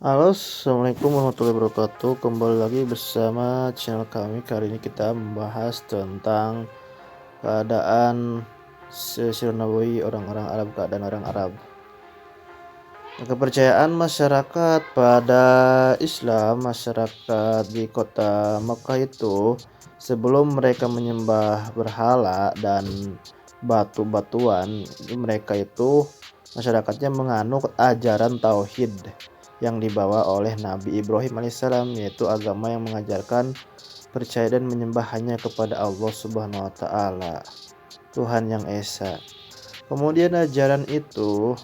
Halo, assalamualaikum warahmatullahi wabarakatuh. Kembali lagi bersama channel kami. Kali ini kita membahas tentang keadaan Sirah Nabawi orang-orang Arab, keadaan orang Arab. Kepercayaan masyarakat pada Islam, masyarakat di kota Mekah itu sebelum mereka menyembah berhala dan batu-batuan, mereka itu masyarakatnya menganut ajaran tauhid yang dibawa oleh Nabi Ibrahim alaihissalam, yaitu agama yang mengajarkan percaya dan menyembah hanya kepada Allah Subhanahu wa taala, Tuhan yang esa. Kemudian ajaran itu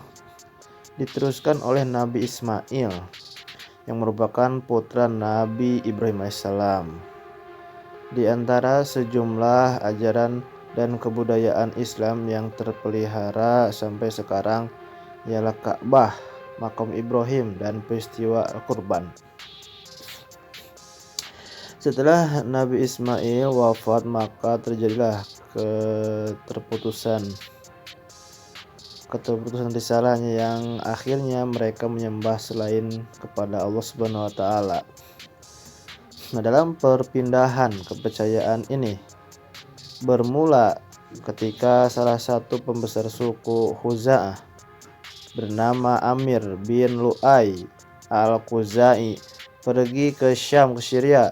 diteruskan oleh Nabi Ismail yang merupakan putra Nabi Ibrahim alaihissalam. Di antara sejumlah ajaran dan kebudayaan Islam yang terpelihara sampai sekarang ialah Ka'bah, makam Ibrahim, dan peristiwa Al-Qurban. Setelah Nabi Ismail wafat, maka terjadilah keterputusan risalahnya yang akhirnya mereka menyembah selain kepada Allah Subhanahu wa taala. Nah, dalam perpindahan kepercayaan ini bermula ketika salah satu pembesar suku Khuza'ah bernama Amir bin Lu'ay al-Khuzai pergi ke Syam, ke Syria.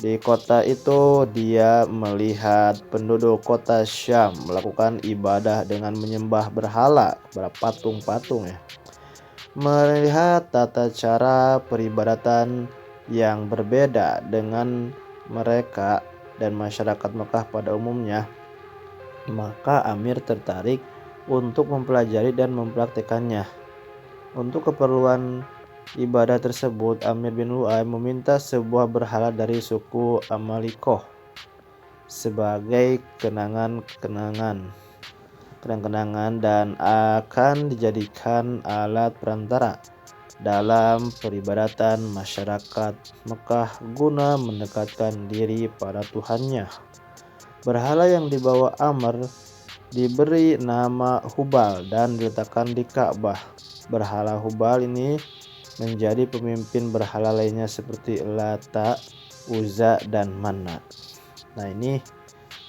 Di kota itu dia melihat penduduk kota Syam melakukan ibadah dengan menyembah berhala, patung-patung ya. Melihat tata cara peribadatan yang berbeda dengan mereka dan masyarakat Mekah pada umumnya, maka Amir tertarik untuk mempelajari dan mempraktekannya. Untuk keperluan ibadah tersebut, Amir bin Lu'ay meminta sebuah berhala dari suku Amalikoh sebagai kenang-kenangan dan akan dijadikan alat perantara dalam peribadatan masyarakat Mekah guna mendekatkan diri pada Tuhannya. Berhala yang dibawa Amr diberi nama Hubal dan diletakkan di Ka'bah. Berhala Hubal ini menjadi pemimpin berhala lainnya seperti Lata, Uzza, dan Manat. Nah, ini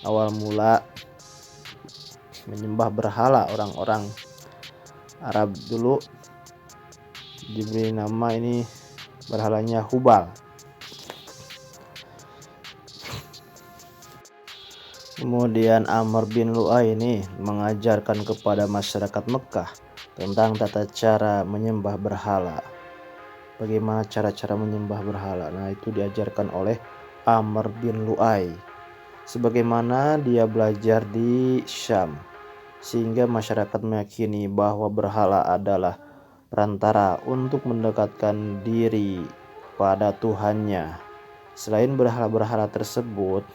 awal mula menyembah berhala orang-orang Arab dulu, diberi nama ini berhalanya Hubal. Kemudian Amr bin Lu'ay ini mengajarkan kepada masyarakat Mekah tentang tata cara menyembah berhala. Bagaimana cara-cara menyembah berhala? Nah, itu diajarkan oleh Amr bin Lu'ay sebagaimana dia belajar di Syam, sehingga masyarakat meyakini bahwa berhala adalah perantara untuk mendekatkan diri pada Tuhannya. Selain berhala-berhala tersebut,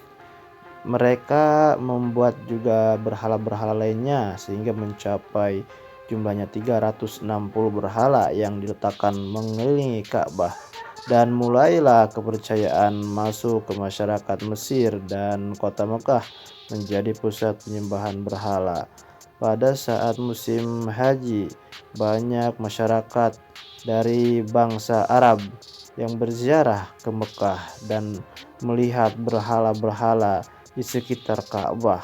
mereka membuat juga berhala-berhala lainnya sehingga mencapai jumlahnya 360 berhala yang diletakkan mengelilingi Ka'bah, dan mulailah kepercayaan masuk ke masyarakat Mesir dan kota Mekah menjadi pusat penyembahan berhala. Pada saat musim haji, banyak masyarakat dari bangsa Arab yang berziarah ke Mekah dan melihat berhala-berhala di sekitar Ka'bah.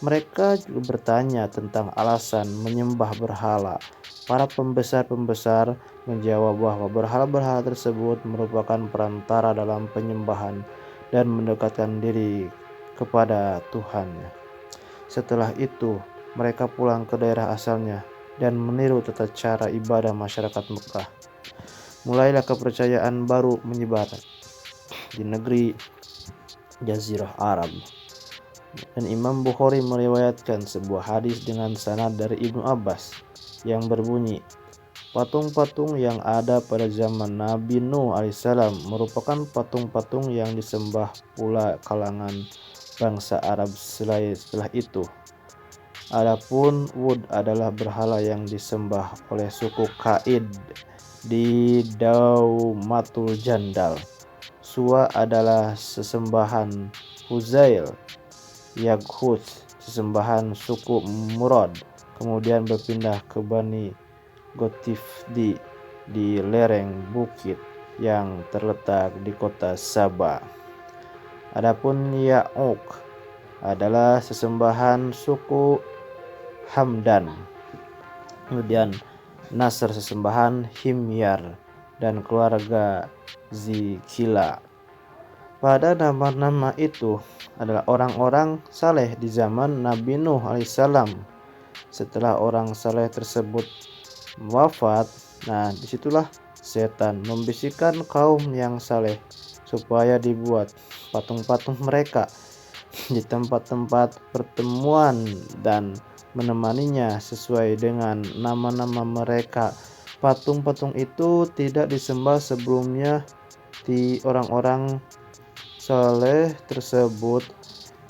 Mereka juga bertanya tentang alasan menyembah berhala. Para pembesar-pembesar menjawab bahwa berhala-berhala tersebut merupakan perantara dalam penyembahan dan mendekatkan diri kepada Tuhannya. Setelah itu, mereka pulang ke daerah asalnya dan meniru tata cara ibadah masyarakat Mekah. Mulailah kepercayaan baru menyebar di negeri Jazirah Arab. Dan Imam Bukhari meriwayatkan sebuah hadis dengan sanad dari Ibnu Abbas yang berbunyi, patung-patung yang ada pada zaman Nabi Nuh alaihissalam merupakan patung-patung yang disembah pula kalangan bangsa Arab setelah itu. Adapun Wud adalah berhala yang disembah oleh suku Kaid di Daumatul Jandal. Suwa adalah sesembahan Huzail. Yaghus, sesembahan suku Murad, kemudian berpindah ke Bani Gotifdi. di lereng bukit yang terletak di kota Saba. Adapun Ya'uq adalah sesembahan suku Hamdan. Kemudian Nasr sesembahan Himyar dan keluarga Zikila. Pada nama-nama itu adalah orang-orang saleh di zaman Nabi Nuh alaihissalam. Setelah orang saleh tersebut wafat, disitulah setan membisikkan kaum yang saleh supaya dibuat patung-patung mereka di tempat-tempat pertemuan dan menemaninya sesuai dengan nama-nama mereka. Patung-patung itu tidak disembah sebelumnya. Di orang-orang saleh tersebut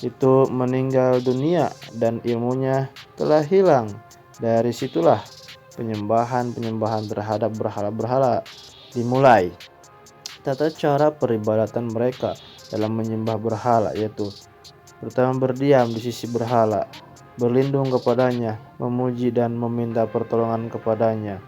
itu meninggal dunia dan ilmunya telah hilang. Dari situlah penyembahan terhadap berhala-berhala dimulai. Tata cara peribadatan mereka dalam menyembah berhala yaitu pertama, berdiam di sisi berhala, berlindung kepadanya, memuji dan meminta pertolongan kepadanya.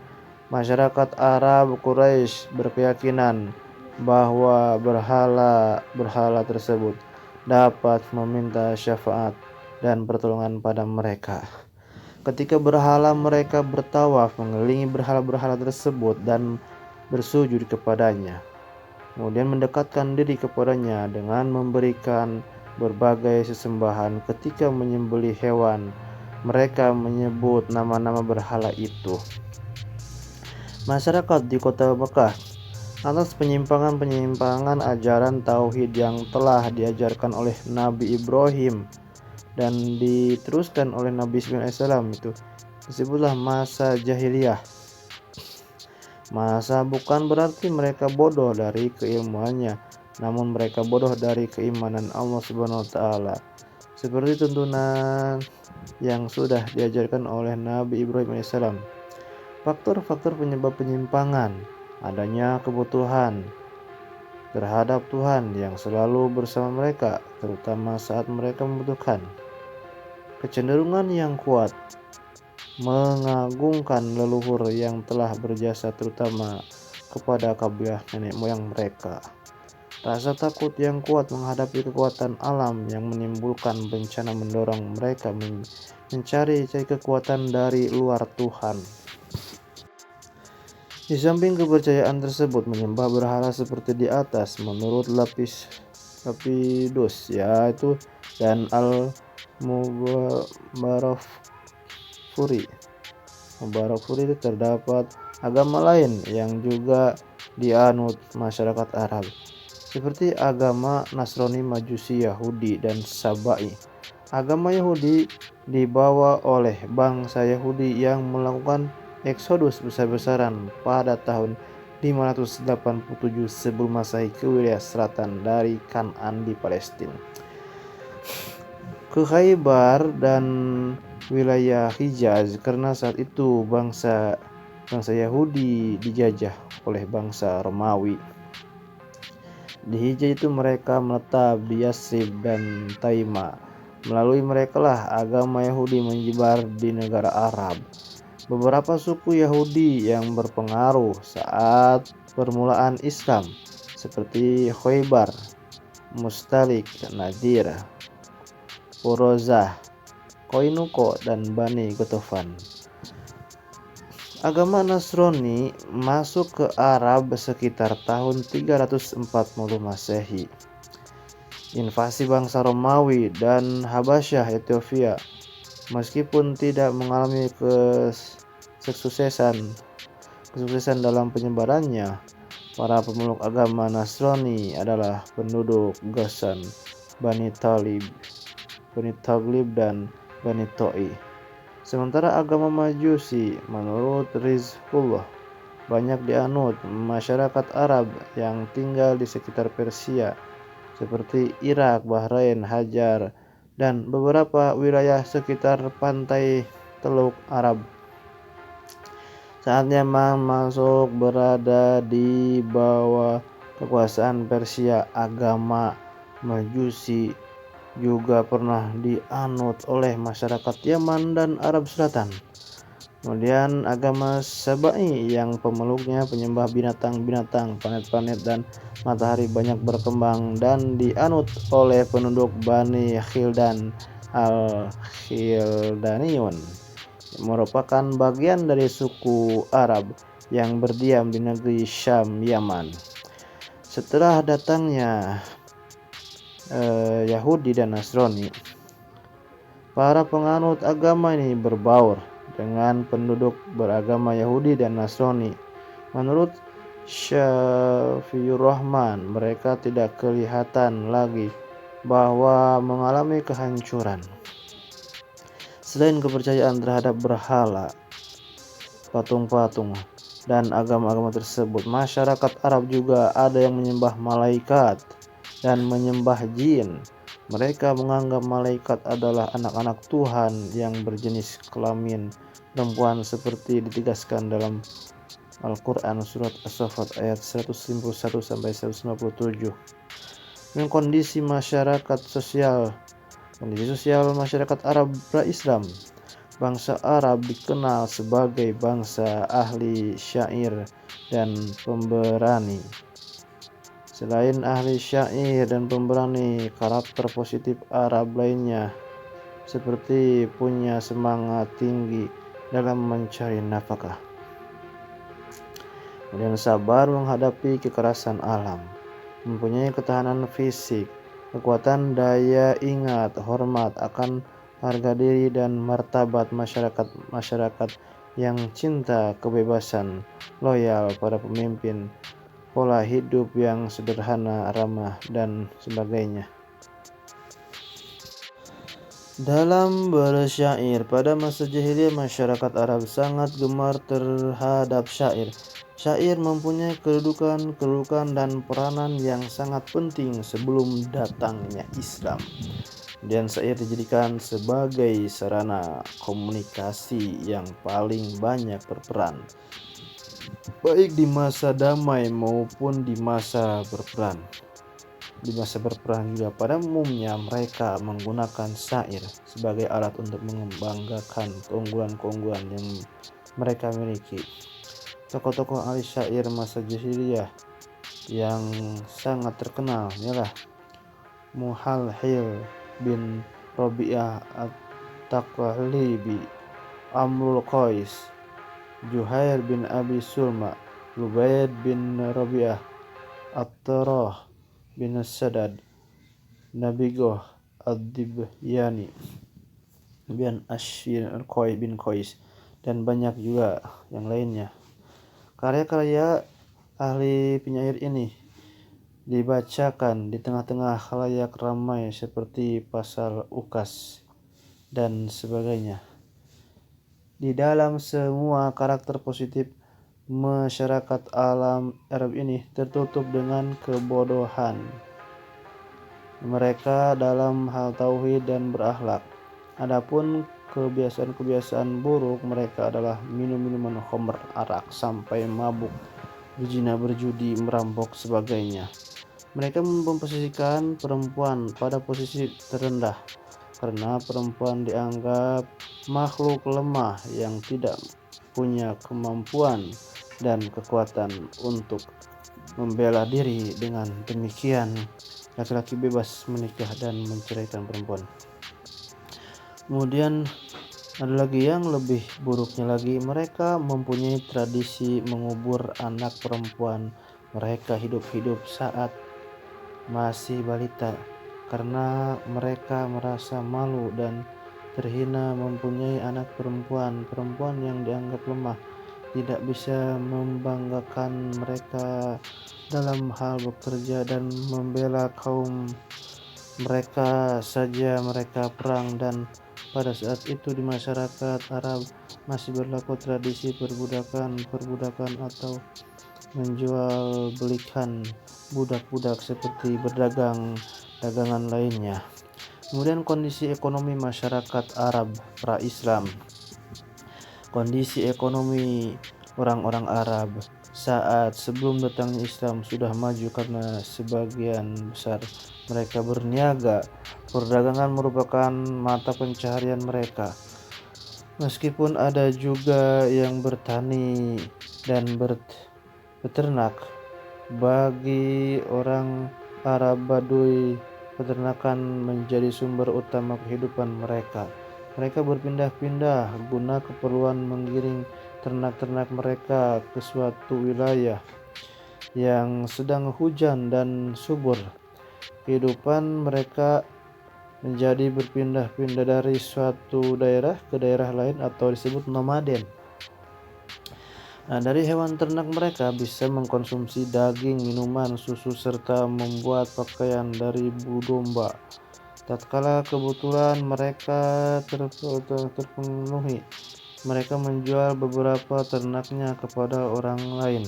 Masyarakat Arab Quraisy berkeyakinan bahwa berhala tersebut dapat meminta syafaat dan pertolongan pada mereka. Ketika berhala mereka bertawaf mengelilingi berhala-berhala tersebut dan bersujud kepadanya, kemudian mendekatkan diri kepadanya dengan memberikan berbagai sesembahan. Ketika menyembelih hewan, mereka menyebut nama-nama berhala itu. Masyarakat di kota Mekah atas penyimpangan ajaran tauhid yang telah diajarkan oleh Nabi Ibrahim dan diteruskan oleh Nabi Ismail alaihissalam, itu disebutlah masa jahiliyah. Masa bukan berarti mereka bodoh dari keilmuannya, namun mereka bodoh dari keimanan Allah Subhanahu wa taala. Seperti tuntunan yang sudah diajarkan oleh Nabi Ibrahim alaihissalam. Faktor-faktor penyebab penyimpangan: adanya kebutuhan terhadap Tuhan yang selalu bersama mereka, terutama saat mereka membutuhkan. Kecenderungan yang kuat mengagungkan leluhur yang telah berjasa, terutama kepada kabilah nenek moyang mereka. Rasa takut yang kuat menghadapi kekuatan alam yang menimbulkan bencana mendorong mereka mencari kekuatan dari luar Tuhan. Di samping kepercayaan tersebut, menyembah berhala seperti di atas menurut Lapidus yaitu dan Mubarakfuri itu terdapat agama lain yang juga dianut masyarakat Arab, seperti agama Nasrani, Majusi, Yahudi, dan Sabai. Agama Yahudi dibawa oleh bangsa Yahudi yang melakukan eksodus besar-besaran pada tahun 587 sebelum Masehi ke wilayah selatan dari Kan'an di Palestina, ke Khaybar dan wilayah Hijaz, karena saat itu bangsa Yahudi dijajah oleh bangsa Romawi. Di Hijaz itu mereka menetap di Yasrib dan Taima. Melalui merekalah agama Yahudi menyebar di negara Arab. Beberapa suku Yahudi yang berpengaruh saat permulaan Islam seperti Khaybar, Mustalik, Nadir, Qurozah, Koinuko, dan Bani Gotofan. Agama Nasrani masuk ke Arab sekitar tahun 340 Masehi. Invasi bangsa Romawi dan Habasyah Ethiopia, meskipun tidak mengalami kesuksesan dalam penyebarannya, para pemeluk agama Nasrani adalah penduduk Ghassan, Bani Taglib dan Bani To'i. Sementara agama Majusi menurut Rizqullah banyak dianut masyarakat Arab yang tinggal di sekitar Persia seperti Irak, Bahrain, Hajar, dan beberapa wilayah sekitar pantai Teluk Arab. Saat Yaman masuk berada di bawah kekuasaan Persia, agama Majusi juga pernah dianut oleh masyarakat Yaman dan Arab Selatan. Kemudian agama Sabai yang pemeluknya penyembah binatang-binatang, planet-planet dan matahari banyak berkembang dan dianut oleh penduduk Bani Khildan al-Khildaniyun, merupakan bagian dari suku Arab yang berdiam di negeri Syam, Yaman. Setelah datangnya Yahudi dan Nasrani, para penganut agama ini berbaur dengan penduduk beragama Yahudi dan Nasrani. Menurut Syafiur Rahman, mereka tidak kelihatan lagi bahwa mengalami kehancuran. Selain kepercayaan terhadap berhala, patung-patung, dan agama-agama tersebut, masyarakat Arab juga ada yang menyembah malaikat dan menyembah jin. Mereka menganggap malaikat adalah anak-anak Tuhan yang berjenis kelamin perempuan seperti ditegaskan dalam Al-Quran surat As-Saffat ayat 151 sampai 157. Dengan kondisi sosial masyarakat Arab pra-Islam, bangsa Arab dikenal sebagai bangsa ahli syair dan pemberani. Selain ahli syair dan pemberani, karakter positif Arab lainnya seperti punya semangat tinggi dalam mencari nafkah, kemudian sabar menghadapi kekerasan alam, mempunyai ketahanan fisik, kekuatan daya ingat, hormat akan harga diri dan martabat masyarakat yang cinta kebebasan, loyal pada pemimpin, pola hidup yang sederhana, ramah, dan sebagainya. Dalam bersyair, pada masa jahiliyah masyarakat Arab sangat gemar terhadap syair. Syair mempunyai kedudukan dan peranan yang sangat penting sebelum datangnya Islam. Dan syair dijadikan sebagai sarana komunikasi yang paling banyak berperan, baik di masa damai maupun di masa berperang. Di masa berperang juga pada umumnya mereka menggunakan syair sebagai alat untuk membanggakan keunggulan-keunggulan yang mereka miliki. Tokoh-tokoh ahli syair masa jahiliyah yang sangat terkenal ialah Muhalhil bin Rabi'ah at-Taqlibi, Amrul Qais, Juhair bin Abi Sulma, Lubaid bin Rabi'ah, At-Tarah bin Sadad, Nabigoh ad-Dibyani, bin Ashir bin Qais, dan banyak juga yang lainnya. Karya-karya ahli penyair ini dibacakan di tengah-tengah khalayak ramai seperti pasar ukas dan sebagainya. Di dalam semua karakter positif masyarakat alam Arab ini tertutup dengan kebodohan mereka dalam hal tauhid dan berakhlak. Adapun kebiasaan-kebiasaan buruk mereka adalah minum minuman khamr, arak sampai mabuk, berzina, berjudi, merampok, sebagainya. Mereka memposisikan perempuan pada posisi terendah karena perempuan dianggap makhluk lemah yang tidak punya kemampuan dan kekuatan untuk membela diri. Dengan demikian, laki-laki bebas menikah dan menceraikan perempuan. Kemudian ada lagi yang lebih buruknya lagi, mereka mempunyai tradisi mengubur anak perempuan mereka hidup-hidup saat masih balita karena mereka merasa malu dan terhina mempunyai anak perempuan yang dianggap lemah, tidak bisa membanggakan mereka dalam hal bekerja dan membela kaum mereka saja mereka perang. Dan pada saat itu di masyarakat Arab masih berlaku tradisi perbudakan atau menjual belikan budak-budak seperti dagangan lainnya. Kemudian kondisi ekonomi masyarakat Arab pra-Islam. Kondisi ekonomi orang-orang Arab saat sebelum datangnya Islam sudah maju karena sebagian besar mereka berniaga. Perdagangan merupakan mata pencaharian mereka. Meskipun ada juga yang bertani dan beternak, bagi orang Arab Baduy peternakan menjadi sumber utama kehidupan mereka. Mereka berpindah-pindah guna keperluan menggiring ternak-ternak mereka ke suatu wilayah yang sedang hujan dan subur. Kehidupan mereka menjadi berpindah-pindah dari suatu daerah ke daerah lain atau disebut nomaden. Nah, dari hewan ternak mereka bisa mengkonsumsi daging, minuman, susu, serta membuat pakaian dari bulu domba. Tatkala kebutuhan mereka terpenuhi, mereka menjual beberapa ternaknya kepada orang lain.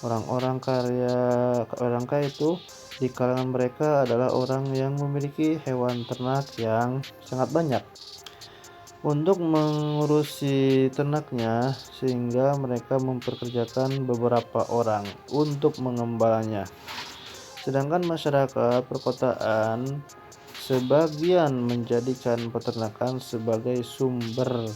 Orang kaya itu di kalangan mereka adalah orang yang memiliki hewan ternak yang sangat banyak untuk mengurusi ternaknya, sehingga mereka mempekerjakan beberapa orang untuk mengembalanya. Sedangkan masyarakat perkotaan sebagian menjadikan peternakan sebagai sumber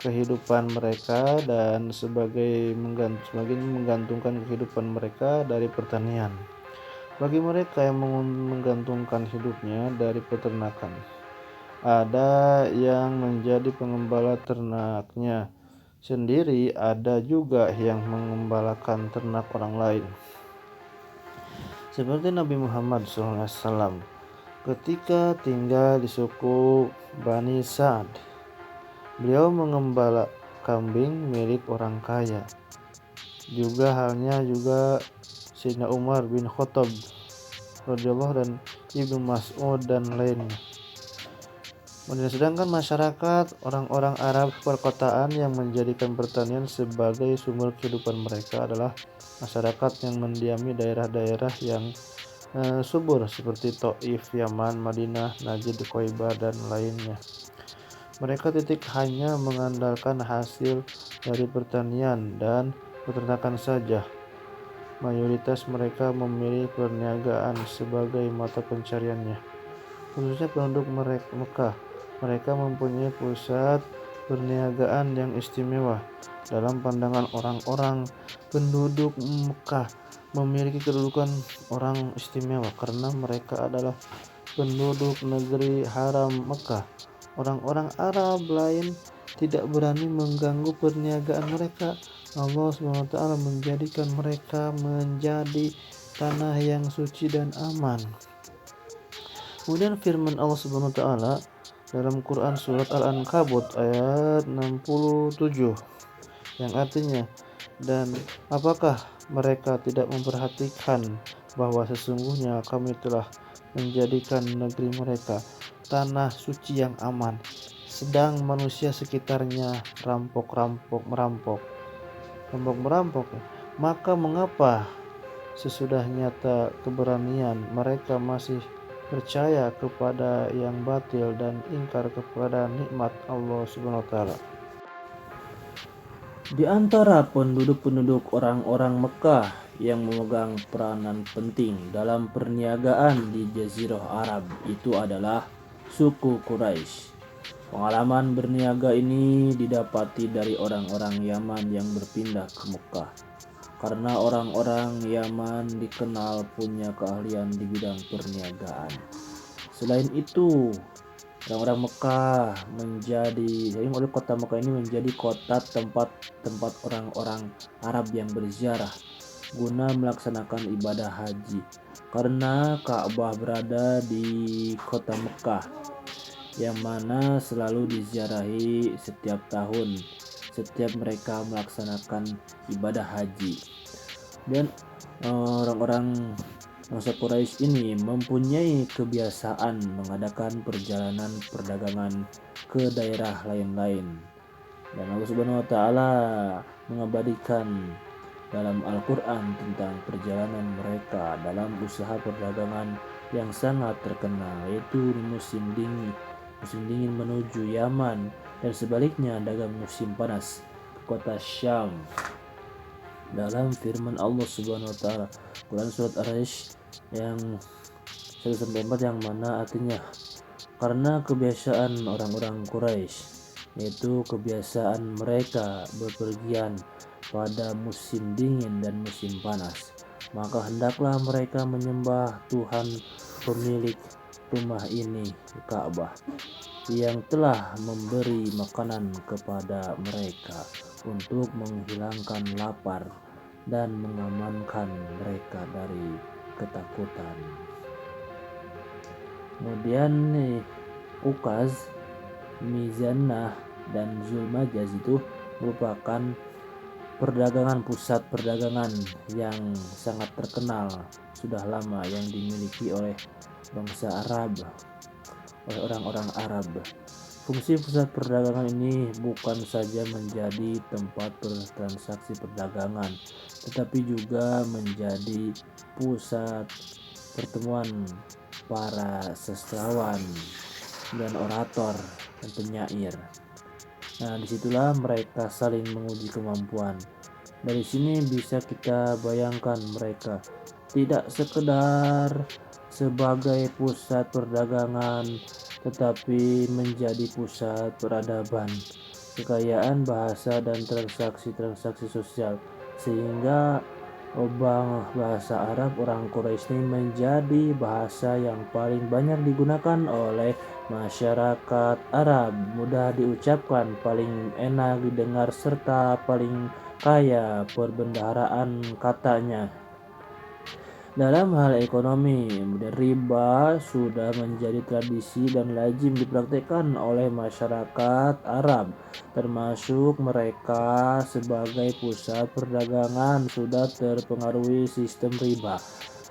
kehidupan mereka dan sebagian menggantungkan kehidupan mereka dari pertanian. Bagi mereka yang menggantungkan hidupnya dari peternakan, ada yang menjadi pengembala ternaknya sendiri, ada juga yang mengembalakan ternak orang lain. Seperti Nabi Muhammad SAW ketika tinggal di suku Bani Sa'ad, beliau mengembala kambing milik orang kaya. Juga halnya Sayyidina Umar bin Khattab radhiyallahu dan Ibnu Mas'ud dan lainnya. Sedangkan masyarakat orang-orang Arab perkotaan yang menjadikan pertanian sebagai sumber kehidupan mereka adalah masyarakat yang mendiami daerah-daerah yang subur seperti Taif, Yaman, Madinah, Najd, Khaybar dan lainnya. Mereka hanya mengandalkan hasil dari pertanian dan peternakan saja. Mayoritas mereka memilih perniagaan sebagai mata pencariannya. Khususnya penduduk Mekah, mereka mempunyai pusat perniagaan yang istimewa. Dalam pandangan orang-orang penduduk Mekah memiliki kedudukan orang istimewa karena mereka adalah penduduk negeri haram Mekah. Orang-orang Arab lain tidak berani mengganggu perniagaan mereka. Allah SWT menjadikan mereka menjadi tanah yang suci dan aman. Kemudian firman Allah SWT dalam Quran surat Al-Ankabut ayat 67 yang artinya, dan apakah mereka tidak memperhatikan bahwa sesungguhnya kami telah menjadikan negeri mereka tanah suci yang aman, sedang manusia sekitarnya merampok, maka mengapa sesudah nyata keberanian mereka masih percaya kepada yang batil dan ingkar kepada nikmat Allah Subhanahu wa taala. Di antara penduduk orang-orang Mekah yang memegang peranan penting dalam perniagaan di Jazirah Arab itu adalah suku Quraisy. Pengalaman berniaga ini didapati dari orang-orang Yaman yang berpindah ke Mekah, karena orang-orang Yaman dikenal punya keahlian di bidang perniagaan. Selain itu, orang-orang Mekah kota Mekah ini menjadi kota tempat orang-orang Arab yang berziarah guna melaksanakan ibadah haji, karena Ka'bah berada di kota Mekah yang mana selalu diziarahi setiap tahun setiap mereka melaksanakan ibadah haji. Dan orang-orang bangsa Quraisy ini mempunyai kebiasaan mengadakan perjalanan perdagangan ke daerah lain-lain, dan Allah Subhanahu wa taala mengabadikan dalam Al-Quran tentang perjalanan mereka dalam usaha perdagangan yang sangat terkenal, yaitu musim dingin menuju Yaman dan sebaliknya dagang musim panas ke kota Syam. Dalam firman Allah Subhanahu wa taala Quran surat Ar-Ra'd yang 1-4 yang mana artinya, karena kebiasaan orang-orang Quraisy yaitu kebiasaan mereka bepergian pada musim dingin dan musim panas. Maka hendaklah mereka menyembah Tuhan pemilik rumah ini, Ka'bah, yang telah memberi makanan kepada mereka untuk menghilangkan lapar dan mengamankan mereka dari ketakutan. Kemudian Ukaz, Mizannah, dan Zulmajaz itu merupakan pusat perdagangan yang sangat terkenal sudah lama yang dimiliki oleh bangsa Arab, oleh orang-orang Arab. Fungsi pusat perdagangan ini bukan saja menjadi tempat transaksi perdagangan, tetapi juga menjadi pusat pertemuan para sastrawan dan orator dan penyair. Nah, disitulah mereka saling menguji kemampuan. Dari sini bisa kita bayangkan mereka tidak sekedar sebagai pusat perdagangan, tetapi menjadi pusat peradaban, kekayaan bahasa dan transaksi-transaksi sosial, sehingga bahasa Arab orang Quraisy ini menjadi bahasa yang paling banyak digunakan oleh masyarakat Arab, mudah diucapkan, paling enak didengar, serta paling kaya perbendaharaan katanya. Dalam hal ekonomi, riba sudah menjadi tradisi dan lazim dipraktikkan oleh masyarakat Arab, termasuk mereka sebagai pusat perdagangan sudah terpengaruhi sistem riba.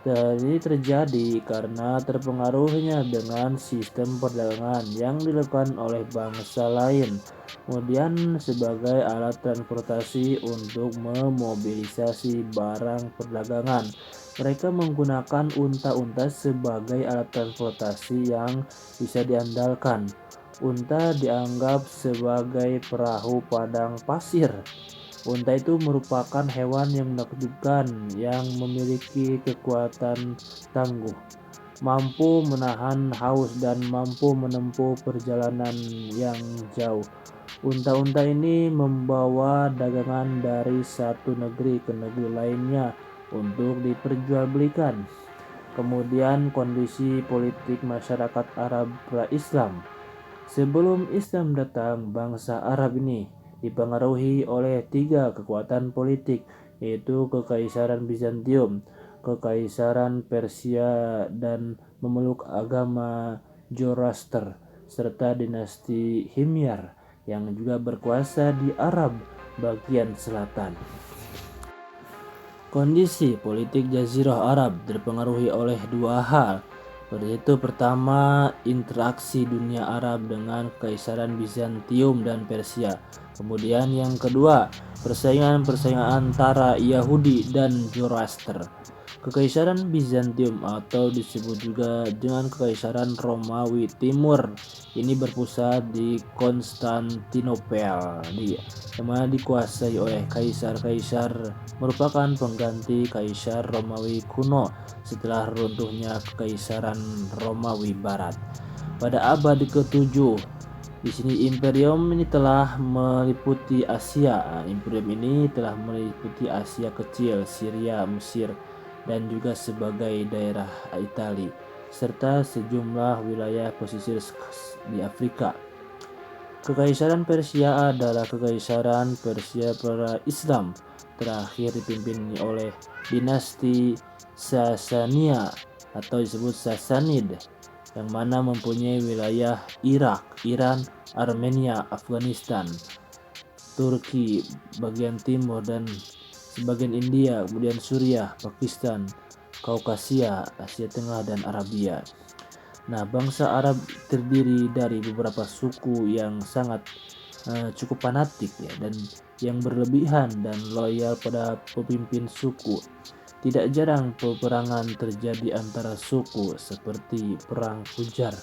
Ini terjadi karena terpengaruhnya dengan sistem perdagangan yang dilakukan oleh bangsa lain, kemudian sebagai alat transportasi untuk memobilisasi barang perdagangan. Mereka menggunakan unta-unta sebagai alat transportasi yang bisa diandalkan. Unta dianggap sebagai perahu padang pasir. Unta itu merupakan hewan yang menakjubkan yang memiliki kekuatan tangguh, mampu menahan haus dan mampu menempuh perjalanan yang jauh. Unta-unta ini membawa dagangan dari satu negeri ke negeri lainnya untuk diperjualbelikan. Kemudian kondisi politik masyarakat Arab pra-Islam. Sebelum Islam datang, bangsa Arab ini dipengaruhi oleh tiga kekuatan politik, yaitu Kekaisaran Bizantium, Kekaisaran Persia, dan memeluk agama Zoroaster, serta dinasti Himyar yang juga berkuasa di Arab bagian selatan. Kondisi politik Jazirah Arab dipengaruhi oleh dua hal, yaitu pertama, interaksi dunia Arab dengan Kekaisaran Bizantium dan Persia. Kemudian yang kedua, persaingan antara Yahudi dan Zoroaster. Kekaisaran Bizantium atau disebut juga dengan Kekaisaran Romawi Timur ini berpusat di Konstantinopel, yang mana dikuasai oleh kaisar-kaisar merupakan pengganti Kaisar Romawi kuno setelah runtuhnya Kekaisaran Romawi Barat pada abad ke-7. Di sini imperium ini telah meliputi Asia. Imperium ini telah meliputi Asia Kecil, Syria, Mesir, dan juga sebagai daerah Italia, serta sejumlah wilayah pesisir di Afrika. Kekaisaran Persia adalah Kekaisaran Persia pra-Islam terakhir dipimpin oleh dinasti Sasania atau disebut Sasanid, yang mana mempunyai wilayah Irak, Iran, Armenia, Afghanistan, Turki bagian timur, dan sebagian India, kemudian Suriah, Pakistan, Kaukasia, Asia Tengah, dan Arabia. Nah, bangsa Arab terdiri dari beberapa suku yang sangat cukup fanatik ya, dan yang berlebihan dan loyal pada pemimpin suku. Tidak jarang peperangan terjadi antara suku seperti Perang Fujar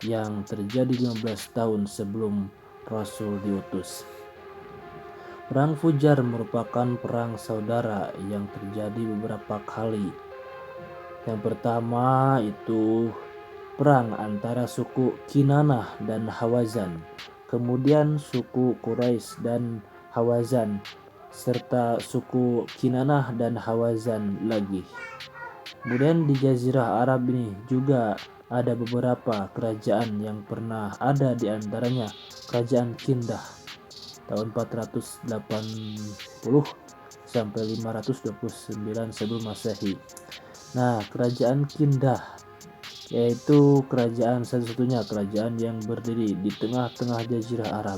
yang terjadi 15 tahun sebelum Rasul diutus. Perang Fujar merupakan perang saudara yang terjadi beberapa kali. Yang pertama itu perang antara suku Kinanah dan Hawazan. kemudian suku Quraisy dan Hawazan, serta suku Kinanah dan Hawazan lagi. Kemudian di Jazirah Arab ini juga ada beberapa kerajaan yang pernah ada, di antaranya Kerajaan Kindah tahun 480 sampai 529 sebelum Masehi. Nah, Kerajaan Kindah yaitu kerajaan satu-satunya kerajaan yang berdiri di tengah-tengah Jazirah Arab.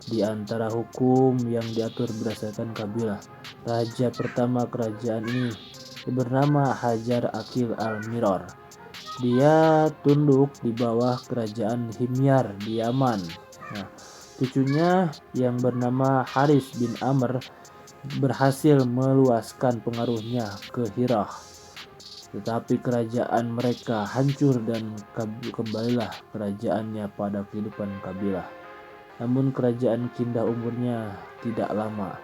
Di antara hukum yang diatur berdasarkan kabilah, raja pertama kerajaan ini bernama Hajar Akil al-Miror. Dia tunduk di bawah kerajaan Himyar di Yaman. Nah, cucunya yang bernama Haris bin Amr berhasil meluaskan pengaruhnya ke Hirah, tetapi kerajaan mereka hancur dan kembalilah kerajaannya pada kehidupan kabilah. Namun kerajaan Kindah umurnya tidak lama.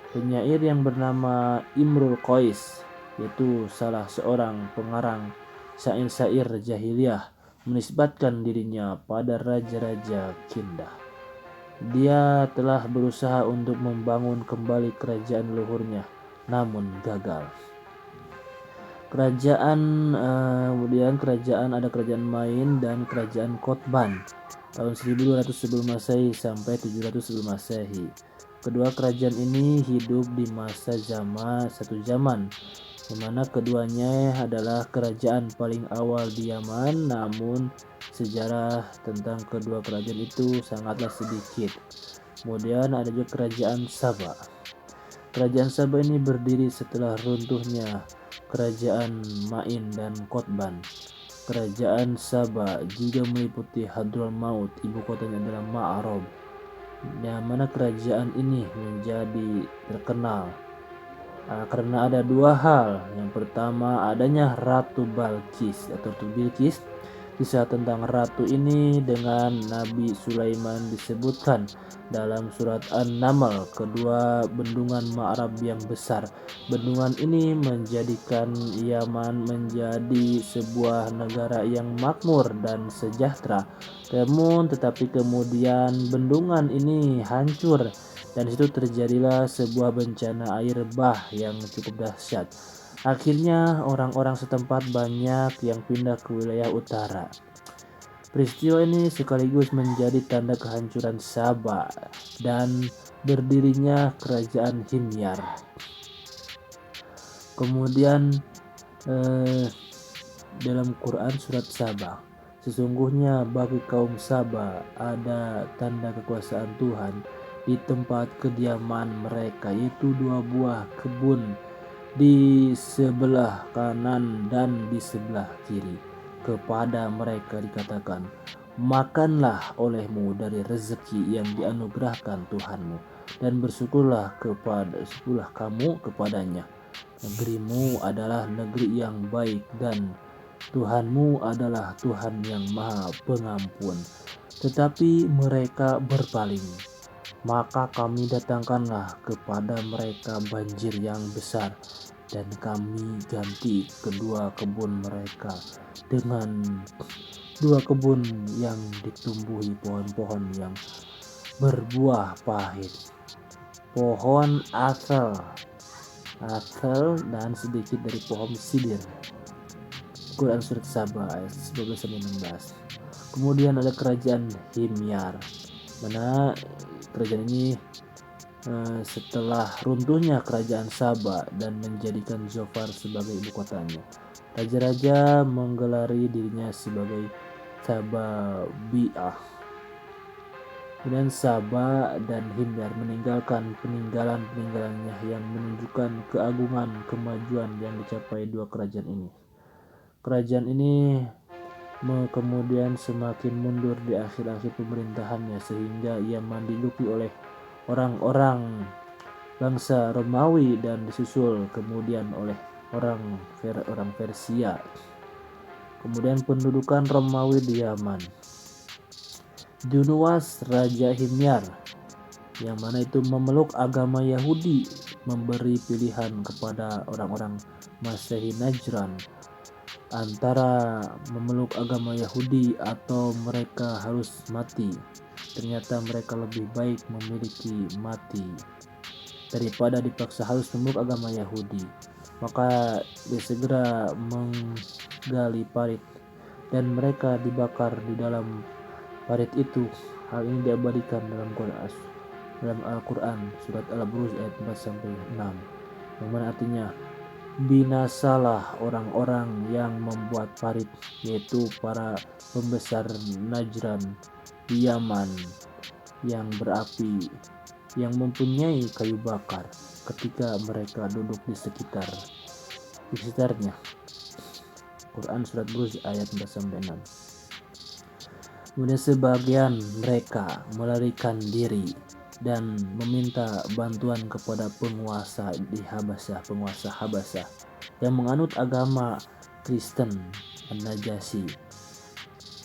Penyair yang bernama Imrul Qais, yaitu salah seorang pengarang syair-syair jahiliyah, menisbatkan dirinya pada raja-raja Kindah. Dia telah berusaha untuk membangun kembali kerajaan leluhurnya, namun gagal. Kemudian ada kerajaan Main dan kerajaan Qotban tahun 1200 sebelum Masehi sampai 700 sebelum Masehi. Kedua kerajaan ini hidup di satu zaman, di mana keduanya adalah kerajaan paling awal di Yaman, namun sejarah tentang kedua kerajaan itu sangatlah sedikit. Kemudian ada juga kerajaan Saba. Kerajaan Saba ini berdiri setelah runtuhnya kerajaan Main dan Qotban. Kerajaan Saba juga meliputi Hadramaut, ibu kotanya adalah Ma'arab, yang mana kerajaan ini menjadi terkenal karena ada dua hal. Yang pertama, adanya Ratu Balqis atau Bilqis. Kisah tentang ratu ini dengan Nabi Sulaiman disebutkan dalam surat An-Naml. Kedua, bendungan Ma'rab yang besar. Bendungan ini menjadikan Yaman menjadi sebuah negara yang makmur dan sejahtera. Tetapi kemudian bendungan ini hancur, dan disitu terjadilah sebuah bencana air bah yang cukup dahsyat. Akhirnya orang-orang setempat banyak yang pindah ke wilayah utara. Peristiwa ini sekaligus menjadi tanda kehancuran Saba dan berdirinya kerajaan Himyar. Kemudian dalam Quran surat Saba, sesungguhnya bagi kaum Saba ada tanda kekuasaan Tuhan di tempat kediaman mereka, yaitu dua buah kebun di sebelah kanan dan di sebelah kiri. Kepada mereka dikatakan, makanlah olehmu dari rezeki yang dianugerahkan Tuhanmu, dan bersyukurlah kamu kepadanya. Negerimu adalah negeri yang baik, dan Tuhanmu adalah Tuhan yang maha pengampun. Tetapi mereka berpaling, maka kami datangkanlah kepada mereka banjir yang besar, dan kami ganti kedua kebun mereka dengan dua kebun yang ditumbuhi pohon-pohon yang berbuah pahit, pohon asal dan sedikit dari pohon sidir. Quran surat Saba ayat 11-16. Kemudian ada kerajaan Himyar, mana kerajaan ini setelah runtuhnya kerajaan Saba dan menjadikan Zofar sebagai ibu kotanya, raja-raja menggelari dirinya sebagai Sababi'ah. Kemudian Saba dan Himyar meninggalkan peninggalannya yang menunjukkan keagungan kemajuan yang dicapai dua kerajaan ini. Kerajaan ini kemudian semakin mundur di akhir-akhir pemerintahannya, sehingga ia diduduki oleh orang-orang bangsa Romawi dan disusul kemudian oleh orang Persia. Kemudian pendudukan Romawi di Yaman. Dunuwas, Raja Himyar, yang mana itu memeluk agama Yahudi, memberi pilihan kepada orang-orang Masehi Najran antara memeluk agama Yahudi atau mereka harus mati. Ternyata mereka lebih baik memiliki mati daripada dipaksa harus memeluk agama Yahudi. Maka dia segera menggali parit dan mereka dibakar di dalam parit itu. Hal ini diabadikan dalam Al-Quran surat Al-Buruj ayat 4-6, yang mana artinya binasalah orang-orang yang membuat parit, yaitu para pembesar Najran di Yaman yang berapi, yang mempunyai kayu bakar ketika mereka duduk di sekitarnya. Quran surat Buruj ayat 4-6. Kemudian sebagian mereka melarikan diri dan meminta bantuan kepada penguasa Habasyah yang menganut agama Kristen, An-Najasyi,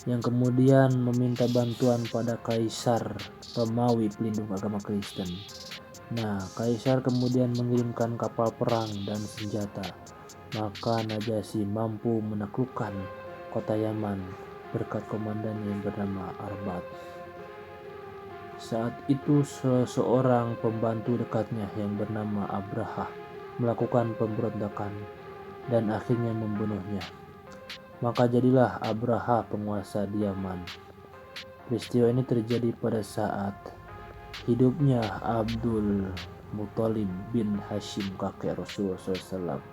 yang kemudian meminta bantuan pada Kaisar Romawi pelindung agama Kristen. Nah, Kaisar kemudian mengirimkan kapal perang dan senjata, maka Najasyi mampu menaklukkan kota Yaman berkat komandannya yang bernama Arbat. Saat itu seseorang pembantu dekatnya yang bernama Abraha melakukan pemberontakan dan akhirnya membunuhnya. Maka jadilah Abraha penguasa di Yaman. Peristiwa ini terjadi pada saat hidupnya Abdul Muthalib bin Hashim, kakek Rasulullah SAW.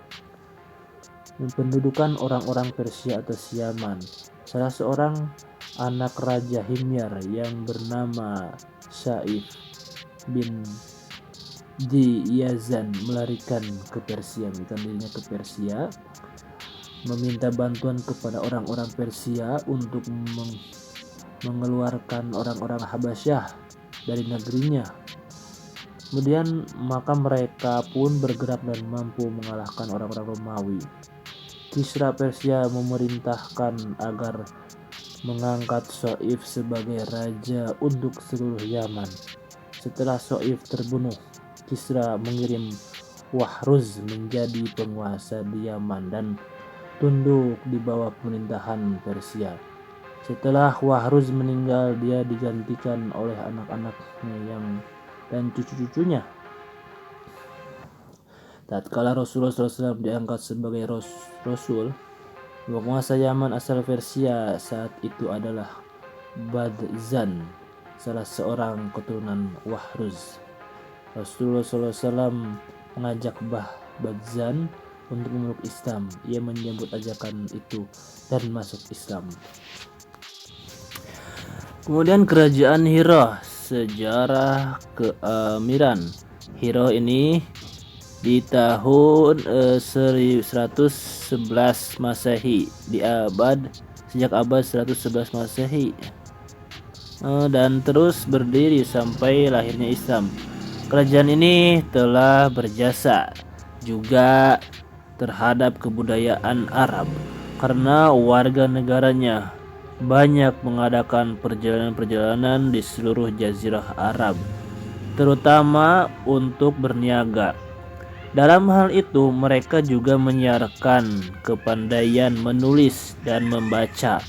Pendudukan orang-orang Persia atas Yaman. Salah seorang anak Raja Himyar yang bernama Syaif bin Yazan melarikan ke Persia, dirinya ke Persia, meminta bantuan kepada orang-orang Persia untuk mengeluarkan orang-orang Habasyah dari negerinya. Kemudian maka mereka pun bergerak dan mampu mengalahkan orang-orang Romawi. Kisra Persia memerintahkan agar mengangkat Syaif sebagai raja untuk seluruh Yaman. Setelah Syaif terbunuh, Kisra mengirim Wahruz menjadi penguasa di Yaman dan tunduk di bawah pemerintahan Persia. Setelah Wahruz meninggal, dia digantikan oleh anak-anaknya dan cucu-cucunya. Tatkala Rasulullah SAW diangkat sebagai Rasul, penguasa Yaman asal Persia saat itu adalah Badzan, salah seorang keturunan Wahruz. Rasulullah SAW mengajak Badzan untuk memeluk Islam. Ia menyambut ajakan itu dan masuk Islam. Kemudian kerajaan Hira, sejarah keamiran. Hira ini di tahun 1111 Masehi, sejak abad 111 Masehi, dan terus berdiri sampai lahirnya Islam. Kerajaan ini telah berjasa juga terhadap kebudayaan Arab karena warga negaranya banyak mengadakan perjalanan-perjalanan di seluruh jazirah Arab, terutama untuk berniaga. Dalam hal itu, mereka juga menyiarkan kepandaian menulis dan membaca.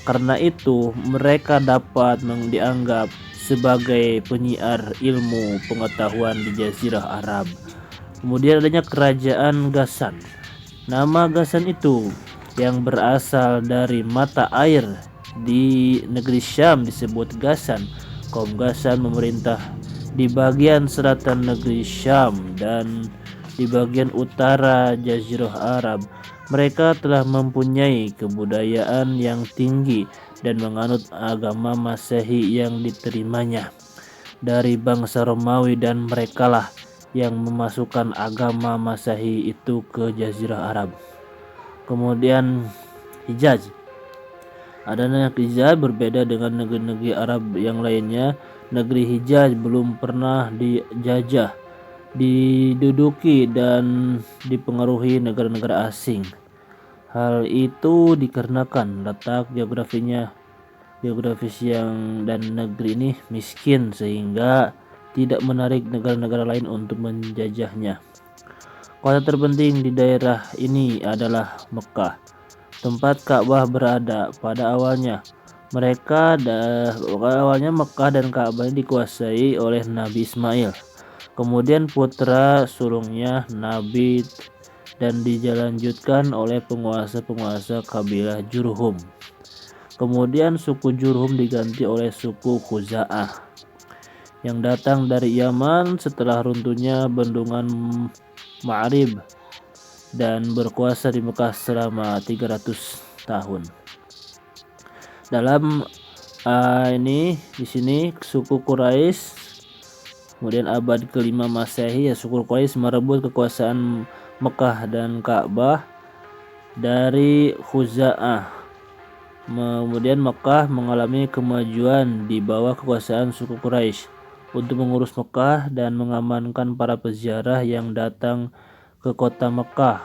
Karena itu, mereka dapat dianggap sebagai penyiar ilmu pengetahuan di Jazirah Arab. Kemudian adanya kerajaan Ghassan. Nama Ghassan itu yang berasal dari mata air di negeri Syam disebut Ghassan. Kaum Ghassan memerintah di bagian selatan negeri Syam dan di bagian utara Jazirah Arab. Mereka telah mempunyai kebudayaan yang tinggi dan menganut agama Masehi yang diterimanya dari bangsa Romawi, dan merekalah yang memasukkan agama Masehi itu ke Jazirah Arab. Kemudian Hijaz. Adanya Hijaz berbeda dengan negeri-negeri Arab yang lainnya. Negeri Hijaz belum pernah dijajah, diduduki dan dipengaruhi negara-negara asing. Hal itu dikarenakan letak geografis yang dan negeri ini miskin sehingga tidak menarik negara-negara lain untuk menjajahnya. Kota terpenting di daerah ini adalah Mekah. tempat Ka'bah berada. Pada awalnya Mekah dan Ka'bah dikuasai oleh Nabi Ismail. Kemudian putra sulungnya Nabi dan dilanjutkan oleh penguasa-penguasa kabilah Jurhum. Kemudian suku Jurhum diganti oleh suku Khuza'ah yang datang dari Yaman setelah runtuhnya bendungan Ma'rib dan berkuasa di Mekah selama 300 tahun. Dalam di sini suku Quraisy, kemudian abad ke-5 Masehi, suku Quraisy merebut kekuasaan Mekah dan Ka'bah dari Khuza'ah. Kemudian Mekah mengalami kemajuan di bawah kekuasaan suku Quraisy untuk mengurus Mekah dan mengamankan para peziarah yang datang ke kota Mekah.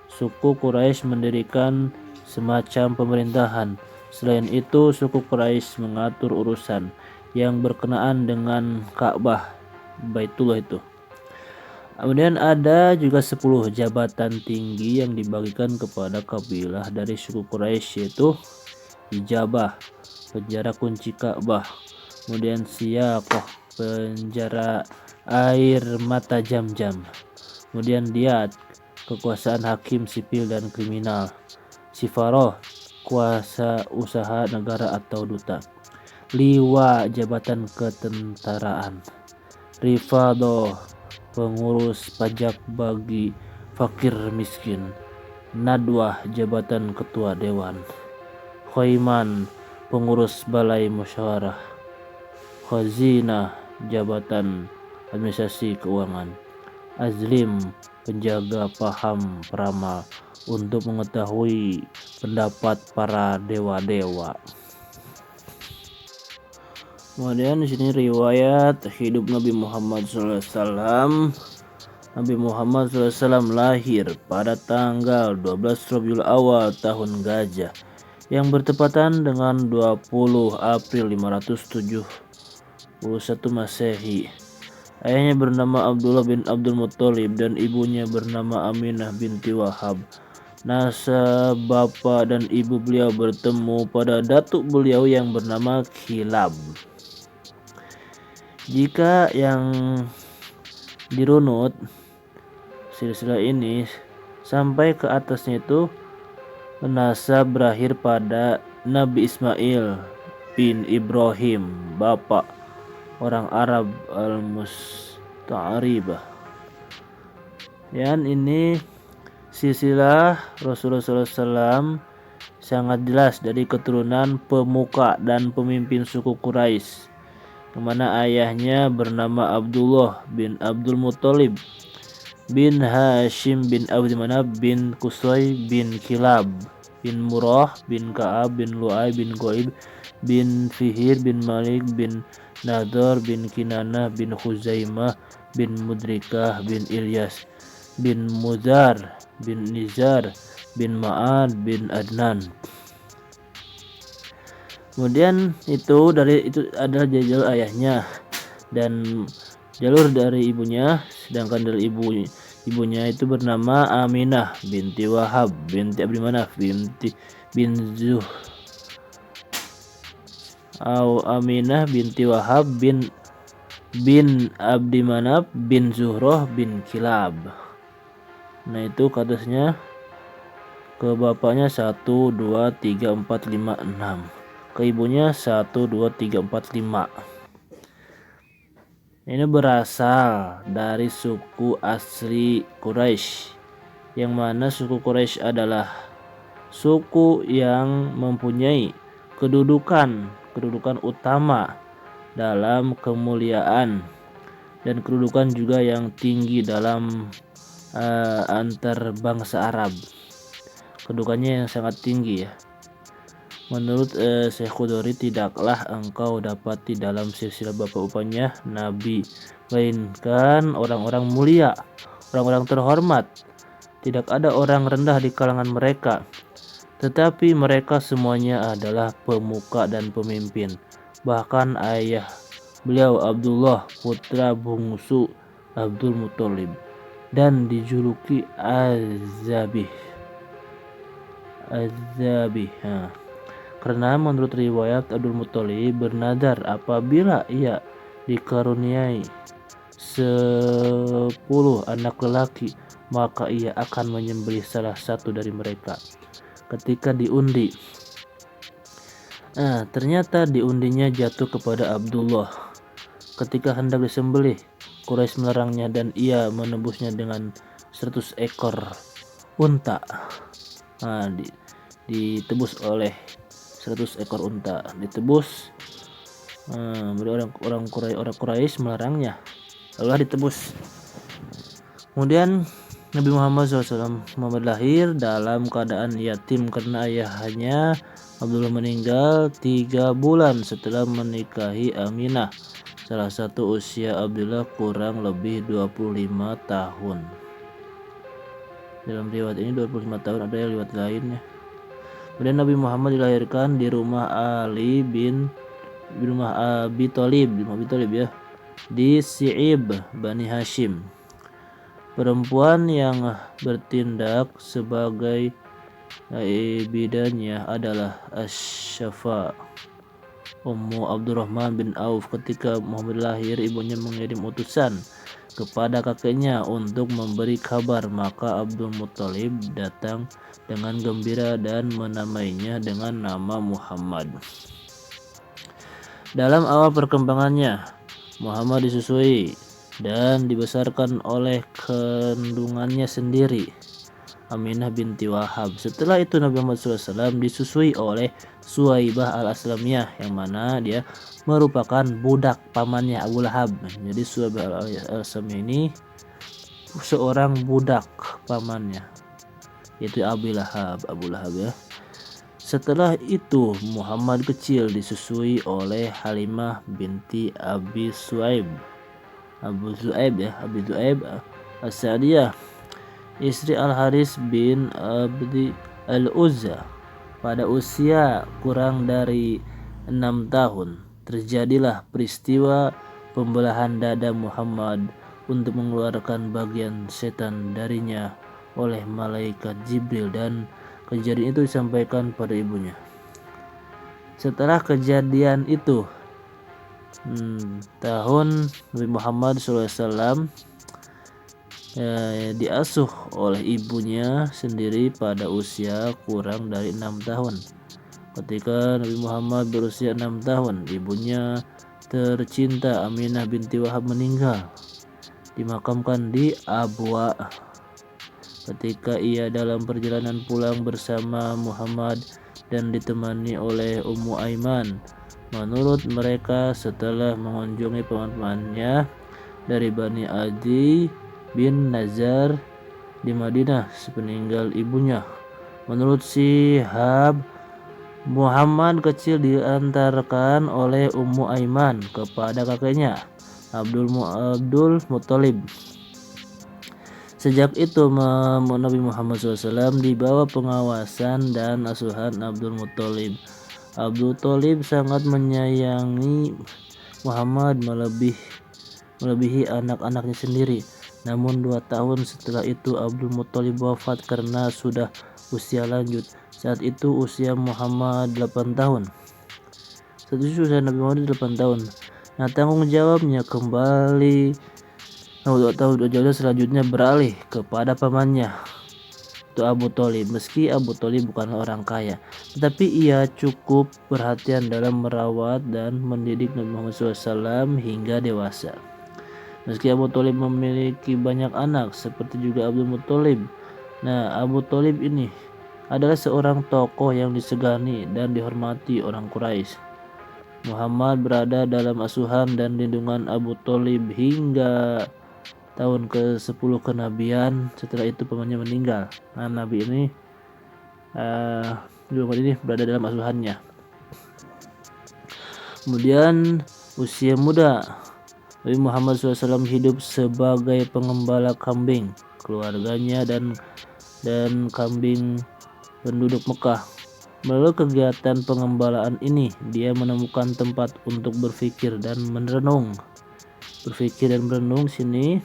Suku Quraisy mendirikan semacam pemerintahan. Selain itu, suku Quraisy mengatur urusan yang berkenaan dengan Ka'bah, Baitullah itu. Kemudian ada juga 10 jabatan tinggi yang dibagikan kepada kabilah dari suku Quraisy, yaitu Hijabah, penjara kunci Ka'bah, kemudian Siyaqah, penjara air mata Jam-Jam, kemudian Diyat, kekuasaan hakim sipil dan kriminal, Sifaroh, kuasa usaha negara atau duta, Liwa, jabatan ketentaraan, Rifadoh, pengurus pajak bagi fakir miskin, Nadwah, jabatan ketua dewan, Khaiman, pengurus balai musyawarah, Khazinah, jabatan administrasi keuangan, Azlim, penjaga paham peramal untuk mengetahui pendapat para dewa-dewa. Kemudian di sini riwayat hidup Nabi Muhammad SAW. Nabi Muhammad SAW lahir pada tanggal 12 Rabiul Awal tahun Gajah yang bertepatan dengan 20 April 571 Masehi. Ayahnya bernama Abdullah bin Abdul Muthalib dan ibunya bernama Aminah binti Wahab. Nasab bapak dan ibu beliau bertemu pada datuk beliau yang bernama Kilab. Jika yang dirunut silsilah ini sampai ke atasnya itu nasab berakhir pada Nabi Ismail bin Ibrahim, bapak orang Arab al-Musta'ribah. Dan ini silsilah Rasulullah SAW sangat jelas dari keturunan pemuka dan pemimpin suku Quraisy, kemana ayahnya bernama Abdullah bin Abdul Muthalib bin Hashim bin Abdi Manaf bin Qusay bin Kilab bin Murrah bin Ka'ab bin Lu'ay bin Ghalib bin Fihir bin Malik bin Nadar bin Kinanah bin Khuzaimah bin Mudrikah bin Ilyas bin Mudar bin Nizar bin Ma'ad bin Adnan. Kemudian itu adalah jalur ayahnya dan jalur dari ibunya, sedangkan dari ibunya itu bernama Aminah binti Wahab binti Abdi Manaf Aminah binti Wahab bin Abdi Manaf bin Zuhroh bin Kilab. Nah itu kasusnya ke bapaknya 1, 2, 3, 4, 5, 6. Ke ibunya 1, 2, 3, 4, 5. Ini berasal dari suku asli Quraisy, yang mana suku Quraisy adalah suku yang mempunyai kedudukan utama dalam kemuliaan dan kedudukan juga yang tinggi dalam antar bangsa Arab. Kedudukannya yang sangat tinggi ya. Menurut Syekh Khudori, tidaklah engkau dapati dalam silsilah bapak upahnya Nabi, melainkan orang-orang mulia, orang-orang terhormat. Tidak ada orang rendah di kalangan mereka, tetapi mereka semuanya adalah pemuka dan pemimpin. Bahkan ayah beliau Abdullah, putra bungsu Abdul Muthalib, dan dijuluki Az-Zabih. Az-Zabi. Karena menurut riwayat Abdul Muthalib bernadar apabila ia dikaruniai 10 anak lelaki, maka ia akan menyembelih salah satu dari mereka. Ketika diundi, ternyata diundinya jatuh kepada Abdullah. Ketika hendak disembelih, Quraisy melarangnya dan ia menebusnya dengan 100 ekor unta. Ditebus oleh 100 ekor unta, ditebus. Orang Quraisy melarangnya, lalu ditebus. Kemudian Nabi Muhammad SAW lahir dalam keadaan yatim karena ayahnya Abdullah meninggal 3 bulan setelah menikahi Aminah. Salah satu usia Abdullah kurang lebih 25 tahun. Dalam riwayat ini 25 tahun, ada yang riwayat lainnya. Kemudian Nabi Muhammad dilahirkan di rumah Abi Thalib ya, di Si'ib Bani Hashim. Perempuan yang bertindak sebagai bidannya adalah Asy-Syafa Ummu Abdurrahman bin Auf. Ketika Muhammad lahir, ibunya mengirim utusan kepada kakeknya untuk memberi kabar, maka Abdul Muthalib datang dengan gembira dan menamainya dengan nama Muhammad. Dalam awal perkembangannya, Muhammad disusui dan dibesarkan oleh kandungannya sendiri, Aminah binti Wahab. Setelah itu Nabi Muhammad SAW disusui oleh Suwaibah al-Aslamiyah, yang mana dia merupakan budak pamannya Abu Lahab. Jadi Suwaibah al-Aslamiyah ini seorang budak pamannya, yaitu Abu Lahab ya. Setelah itu Muhammad kecil disusui oleh Halimah binti Abi Zu'aib As-Sa'diyah, istri Al-Haris bin Abdi Al-Uzza. Pada usia kurang dari 6 tahun terjadilah peristiwa pembelahan dada Muhammad untuk mengeluarkan bagian setan darinya oleh malaikat Jibril, dan kejadian itu disampaikan pada ibunya. Setelah kejadian itu, tahun Nabi Muhammad SAW diasuh oleh ibunya sendiri pada usia kurang dari 6 tahun. Ketika Nabi Muhammad berusia 6 tahun, ibunya tercinta Aminah binti Wahab meninggal, dimakamkan di Abwa. Ketika ia dalam perjalanan pulang bersama Muhammad dan ditemani oleh Ummu Aiman, menurut mereka setelah mengunjungi paman-pamannya dari Bani Adi bin Nazar di Madinah sepeninggal ibunya. Menurut Syihab, Muhammad kecil diantarkan oleh Ummu Aiman kepada kakeknya Abdul Muthalib. Sejak itu Nabi Muhammad SAW di bawah pengawasan dan asuhan Abdul Muthalib. Abdul Muthalib sangat menyayangi Muhammad melebihi anak-anaknya sendiri. Namun 2 tahun setelah itu Abdul Muthalib wafat karena sudah usia lanjut. Saat itu usia Muhammad 8 tahun. Saat itu usia Nabi Muhammad 8 tahun. Nah, tanggung jawabnya kembali 2 tahun selanjutnya beralih kepada pamannya, itu Abu Thalib. Meski Abu Thalib bukanlah orang kaya, tetapi ia cukup perhatian dalam merawat dan mendidik Nabi Muhammad SAW hingga dewasa. Meski Abu Thalib memiliki banyak anak seperti juga Abdul Muthalib. Nah, Abu Thalib ini adalah seorang tokoh yang disegani dan dihormati orang Quraisy. Muhammad berada dalam asuhan dan lindungan Abu Thalib hingga tahun ke-10 kenabian. Setelah itu pamannya meninggal. Nah, Nabi ini berada dalam asuhannya. Kemudian usia muda, Nabi Muhammad SAW hidup sebagai pengembala kambing keluarganya dan kambing penduduk Mekah. Melalui kegiatan pengembalaan ini, dia menemukan tempat untuk berpikir dan merenung sini.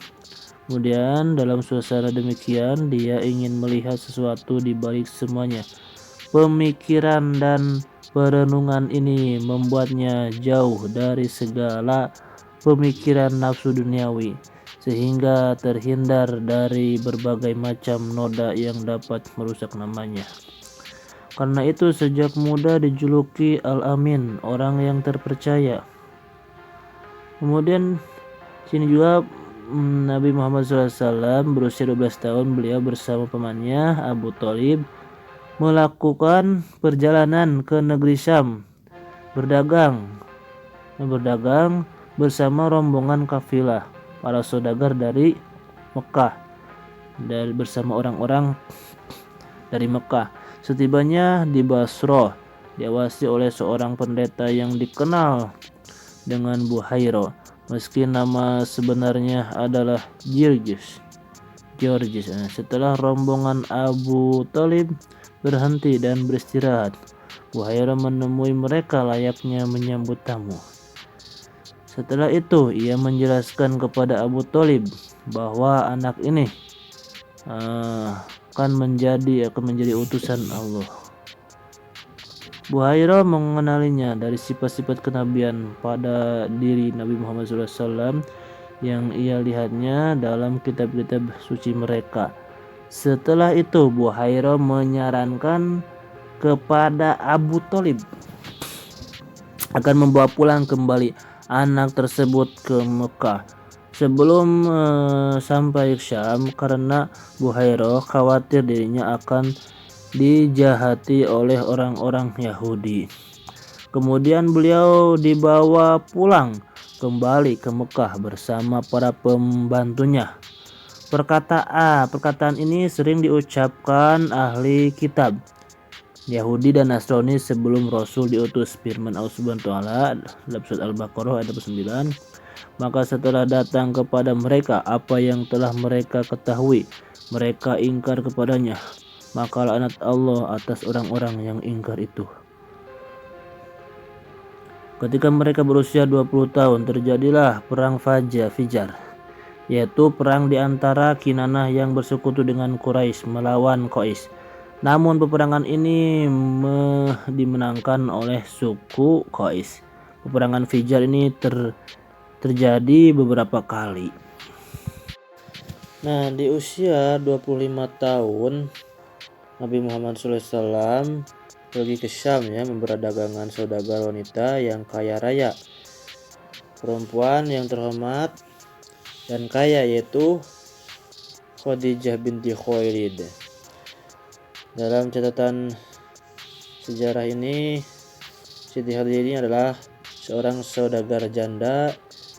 Kemudian dalam suasana demikian, dia ingin melihat sesuatu di balik semuanya. Pemikiran dan perenungan ini membuatnya jauh dari segala pemikiran nafsu duniawi, sehingga terhindar dari berbagai macam noda yang dapat merusak namanya. Karena itu sejak muda dijuluki Al-Amin, orang yang terpercaya. Kemudian sini juga Nabi Muhammad SAW berusia 12 tahun, beliau bersama pamannya Abu Thalib melakukan perjalanan ke negeri Syam, berdagang bersama rombongan kafilah para saudagar dari Mekah, dan bersama orang-orang dari Mekah. Setibanya di Basrah, diawasi oleh seorang pendeta yang dikenal dengan Buhairo, meski nama sebenarnya adalah Georges. Setelah rombongan Abu Thalib berhenti dan beristirahat, Buhairo menemui mereka layaknya menyambut tamu. Setelah itu ia menjelaskan kepada Abu Thalib bahwa anak ini akan menjadi utusan Allah. Buhairo mengenalinya dari sifat-sifat kenabian pada diri Nabi Muhammad SAW yang ia lihatnya dalam kitab-kitab suci mereka. Setelah itu Buhairo menyarankan kepada Abu Thalib akan membawa pulang kembali anak tersebut ke Mekah sebelum sampai Syam, karena Buhairo khawatir dirinya akan dijahati oleh orang-orang Yahudi. Kemudian beliau dibawa pulang kembali ke Mekah bersama para pembantunya. Perkataan ini sering diucapkan ahli kitab Yahudi dan Nasrani sebelum Rasul diutus. Firman Allah Subhanahu wa taala dalam surat Al-Baqarah ayat 9, maka setelah datang kepada mereka apa yang telah mereka ketahui, mereka ingkar kepadanya, maka laknat Allah atas orang-orang yang ingkar itu. Ketika mereka berusia 20 tahun terjadilah perang Fijar, yaitu perang di antara Kinanah yang bersekutu dengan Quraisy melawan Qais. Namun peperangan ini dimenangkan oleh suku Qais. Peperangan Fijar ini terjadi beberapa kali. Nah, di usia 25 tahun Nabi Muhammad SAW pergi ke Syam memberdagangan saudagar wanita yang kaya raya. Perempuan yang terhormat dan kaya yaitu Khadijah binti Khuwailid. Dalam catatan sejarah ini, Siti Khadijah ini adalah seorang saudagar janda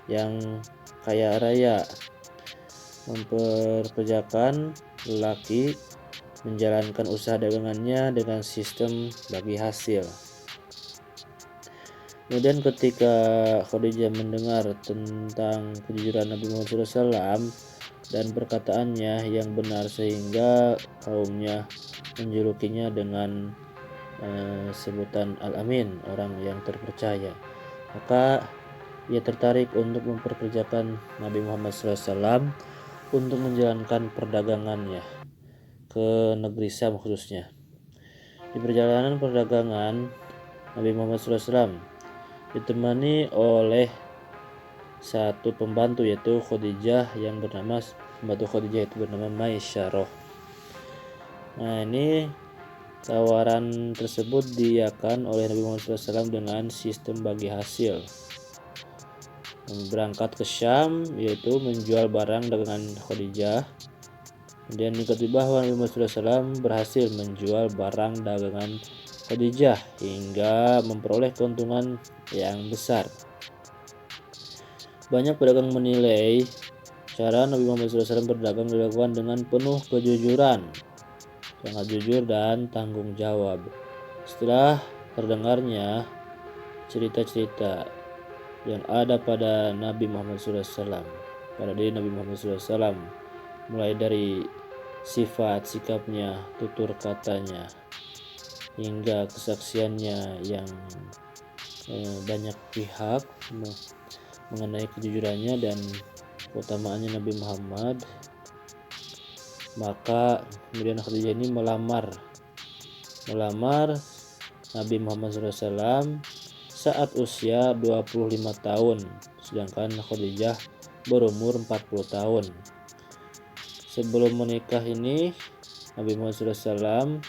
yang kaya raya, memperkerjakan lelaki menjalankan usaha dagangannya dengan sistem bagi hasil. Kemudian ketika Khadijah mendengar tentang kejujuran Nabi Muhammad SAW dan perkataannya yang benar, sehingga kaumnya menjulukinya dengan sebutan Al-Amin, orang yang terpercaya, maka ia tertarik untuk memperkerjakan Nabi Muhammad SAW untuk menjalankan perdagangannya ke negeri Syam khususnya. Di perjalanan perdagangan, Nabi Muhammad SAW ditemani oleh satu pembantu yaitu Khadijah yang bernama Maisyarah. Nah, ini tawaran tersebut diiakan oleh Nabi Muhammad SAW dengan sistem bagi hasil. Berangkat ke Syam yaitu menjual barang dagangan Khadijah. Kemudian diketahui bahwa Nabi Muhammad SAW berhasil menjual barang dagangan Khadijah hingga memperoleh keuntungan yang besar. Banyak pedagang menilai cara Nabi Muhammad SAW berdagang dilakukan dengan penuh kejujuran, sangat jujur dan tanggung jawab. Setelah terdengarnya cerita-cerita yang ada pada Nabi Muhammad SAW, pada diri Nabi Muhammad SAW, mulai dari sifat sikapnya, tutur katanya, hingga kesaksiannya yang banyak pihak mengenai kejujurannya dan keutamaannya Nabi Muhammad, maka kemudian Khadijah ini melamar melamar Nabi Muhammad SAW saat usia 25 tahun, sedangkan Khadijah berumur 40 tahun. Sebelum menikah ini, Nabi Muhammad SAW,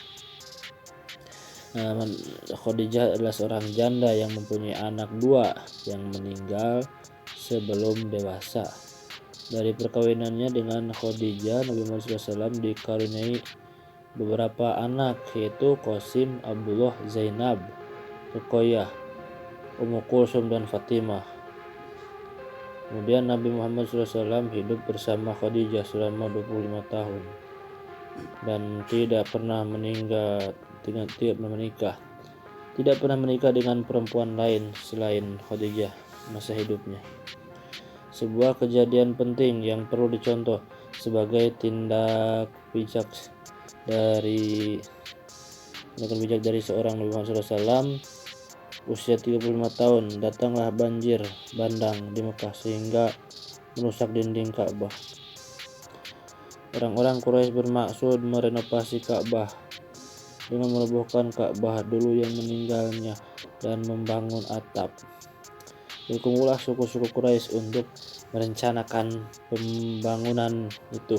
Khadijah adalah seorang janda yang mempunyai anak 2 yang meninggal sebelum dewasa. Dari perkawinannya dengan Khadijah, Nabi Muhammad SAW dikaruniai beberapa anak, yaitu Qasim, Abdullah, Zainab, Ruqayyah, Ummu Kulsum, dan Fatimah. Kemudian Nabi Muhammad SAW hidup bersama Khadijah selama 25 tahun dan tidak pernah menikah dengan perempuan lain selain Khadijah masa hidupnya. Sebuah kejadian penting yang perlu dicontoh sebagai tindak bijak dari seorang Nabi Muhammad SAW. Usia 35 tahun, datanglah banjir bandang di Mekah sehingga merusak dinding Ka'bah. Orang-orang Quraisy bermaksud merenovasi Ka'bah dengan merobohkan Ka'bah dulu yang meninggalnya dan membangun atap. Berkumpullah suku-suku Quraisy untuk merencanakan pembangunan itu.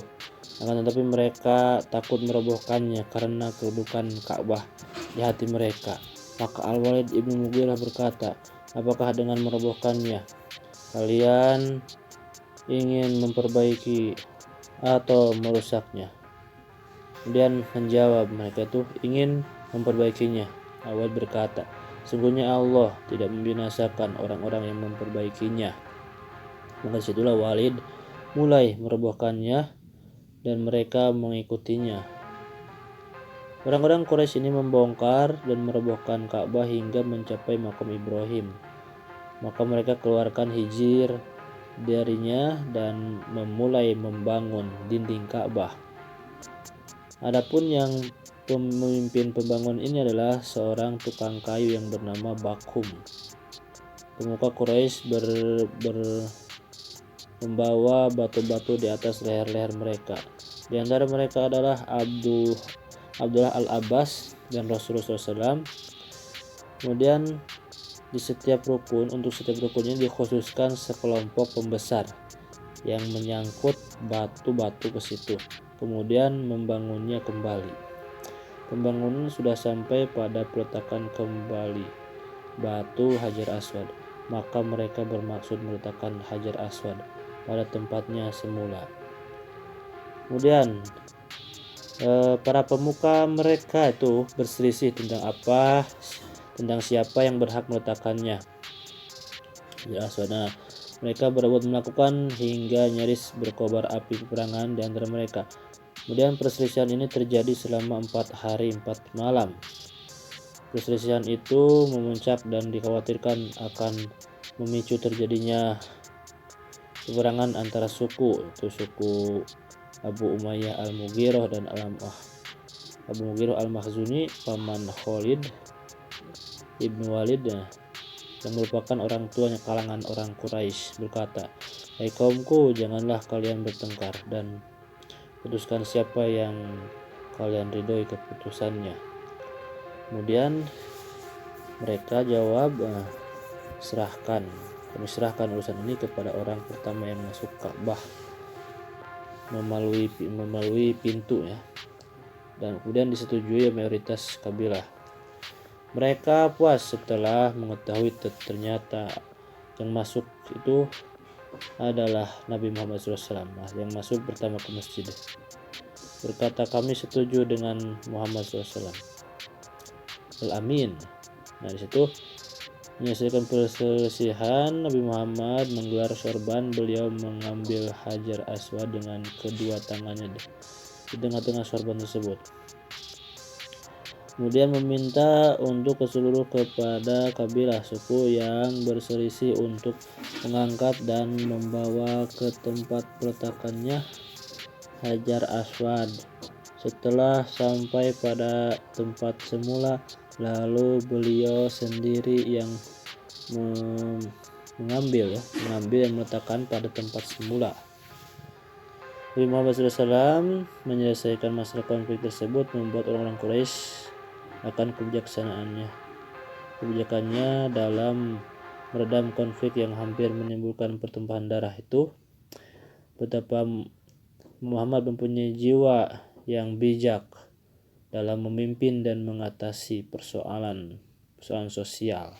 Akan tetapi mereka takut merobohkannya karena kedudukan Ka'bah di hati mereka. Maka Al-Walid ibnu Mughirah berkata, apakah dengan merobohkannya kalian ingin memperbaiki atau merusaknya? Kemudian menjawab, mereka itu ingin memperbaikinya. Al-Walid berkata, sungguhnya Allah tidak membinasakan orang-orang yang memperbaikinya. Maka disitulah Walid mulai merobohkannya dan mereka mengikutinya. Orang-orang Quraisy ini membongkar dan merobohkan Ka'bah hingga mencapai makam Ibrahim. Maka mereka keluarkan hijir darinya dan memulai membangun dinding Ka'bah. Adapun yang pemimpin pembangunan ini adalah seorang tukang kayu yang bernama Bakhum. Pemuka Quraisy membawa batu-batu di atas leher-leher mereka. Di antara mereka adalah Abdullah al-Abbas dan Rasulullah SAW. Kemudian untuk setiap rukun ini dikhususkan sekelompok pembesar yang menyangkut batu-batu ke situ, kemudian membangunnya kembali. Pembangunan sudah sampai pada peletakan kembali batu Hajar Aswad, maka mereka bermaksud meletakkan Hajar Aswad pada tempatnya semula. Kemudian para pemuka mereka itu berselisih tentang siapa yang berhak meletakkannya. Nah, mereka berebut melakukan hingga nyaris berkobar api peperangan di antara mereka. Kemudian perselisihan ini terjadi selama 4 hari 4 malam. Perselisihan itu memuncak dan dikhawatirkan akan memicu terjadinya peperangan antara suku Abu Umayyah al-Mughirah dan Abu Mughirah al-Makhzumi, paman Khalid ibnu Walid yang merupakan orang tuanya kalangan orang Quraisy, berkata, hai kaumku, janganlah kalian bertengkar dan putuskan siapa yang kalian ridhoi keputusannya. Kemudian mereka jawab, kami serahkan urusan ini kepada orang pertama yang masuk Ka'bah melalui pintu, ya. Dan kemudian disetujui mayoritas kabilah. Mereka puas setelah mengetahui ternyata yang masuk itu adalah Nabi Muhammad SAW yang masuk pertama ke masjid. Berkata, kami setuju dengan Muhammad SAW Al-Amin. Nah, disitu menyelesaikan perselisihan, Nabi Muhammad menggelar sorban. Beliau mengambil Hajar Aswad dengan kedua tangannya di tengah-tengah sorban tersebut. Kemudian meminta untuk kepada kabilah suku yang berselisih untuk mengangkat dan membawa ke tempat peletakannya Hajar Aswad. Setelah sampai pada tempat semula, lalu beliau sendiri yang mengambil dan meletakkan pada tempat semula. Nabi Muhammad SAW menyelesaikan masalah konflik tersebut, membuat orang-orang Quraisy akan kebijakannya dalam meredam konflik yang hampir menimbulkan pertumpahan darah. Itu betapa Muhammad mempunyai jiwa yang bijak dalam memimpin dan mengatasi persoalan sosial.